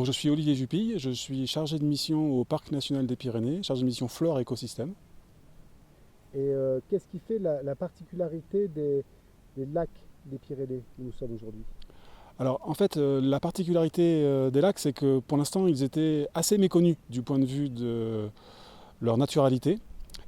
je suis Olivier Jupille, je suis chargé de mission au Parc national des Pyrénées, chargé de mission flore et écosystème. Et qu'est-ce qui fait la particularité des lacs des Pyrénées où nous sommes aujourd'hui? Alors en fait, la particularité des lacs, c'est que pour l'instant, ils étaient assez méconnus du point de vue de leur naturalité.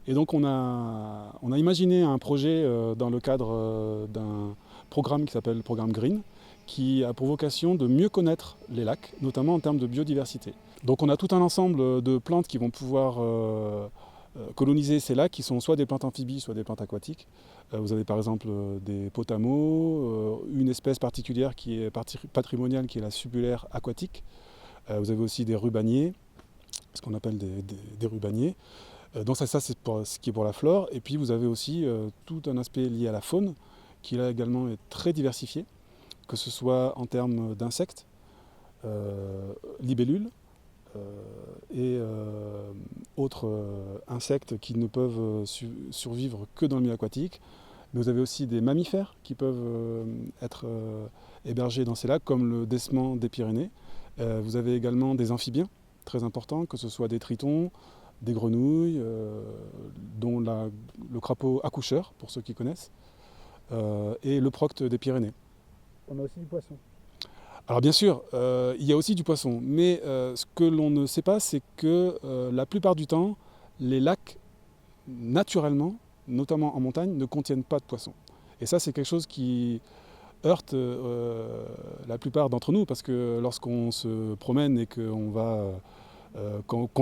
Et donc on a imaginé un projet dans le cadre d'un programme qui s'appelle le programme Green, qui a pour vocation de mieux connaître les lacs, notamment en termes de biodiversité. Donc on a tout un ensemble de plantes qui vont pouvoir coloniser ces lacs, qui sont soit des plantes amphibies, soit des plantes aquatiques. Vous avez par exemple des potamots, une espèce particulière qui est patrimoniale, qui est la subulaire aquatique. Vous avez aussi des rubaniers, ce qu'on appelle des rubaniers. Donc ça c'est pour ce qui est pour la flore. Et puis vous avez aussi tout un aspect lié à la faune, qui là également est très diversifié, que ce soit en termes d'insectes, libellules, et autres insectes qui ne peuvent survivre que dans le milieu aquatique. Mais vous avez aussi des mammifères qui peuvent être hébergés dans ces lacs, comme le dessement des Pyrénées. Vous avez également des amphibiens très importants, que ce soit des tritons, des grenouilles, dont le crapaud accoucheur, pour ceux qui connaissent, et le procte des Pyrénées. On a aussi du poisson. Alors bien sûr, il y a aussi du poisson, mais ce que l'on ne sait pas, c'est que la plupart du temps, les lacs, naturellement, notamment en montagne, ne contiennent pas de poissons. Et ça, c'est quelque chose qui heurte la plupart d'entre nous, parce que lorsqu'on se promène et qu'on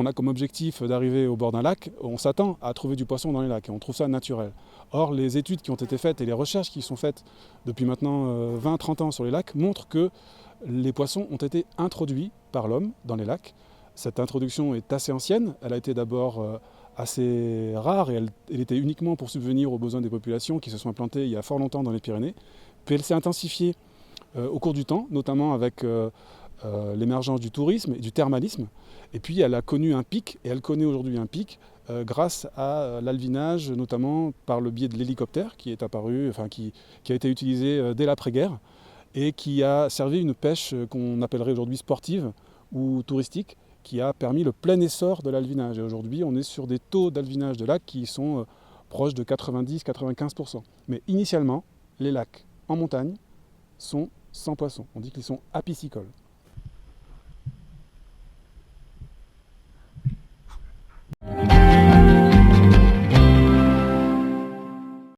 a comme objectif d'arriver au bord d'un lac, on s'attend à trouver du poisson dans les lacs, et on trouve ça naturel. Or, les études qui ont été faites et les recherches qui sont faites depuis maintenant 20-30 ans sur les lacs montrent que les poissons ont été introduits par l'homme dans les lacs. Cette introduction est assez ancienne, elle a été d'abord assez rare, et elle était uniquement pour subvenir aux besoins des populations qui se sont implantées il y a fort longtemps dans les Pyrénées. Puis elle s'est intensifiée au cours du temps, notamment avec l'émergence du tourisme et du thermalisme. Et puis elle a connu un pic, et elle connaît aujourd'hui un pic grâce à l'alvinage, notamment par le biais de l'hélicoptère qui est apparu, qui a été utilisé dès l'après-guerre, et qui a servi une pêche qu'on appellerait aujourd'hui sportive ou touristique, qui a permis le plein essor de l'alvinage. Et aujourd'hui, on est sur des taux d'alvinage de lacs qui sont proches de 90-95%. Mais initialement, les lacs en montagne sont sans poissons. On dit qu'ils sont apiscicoles.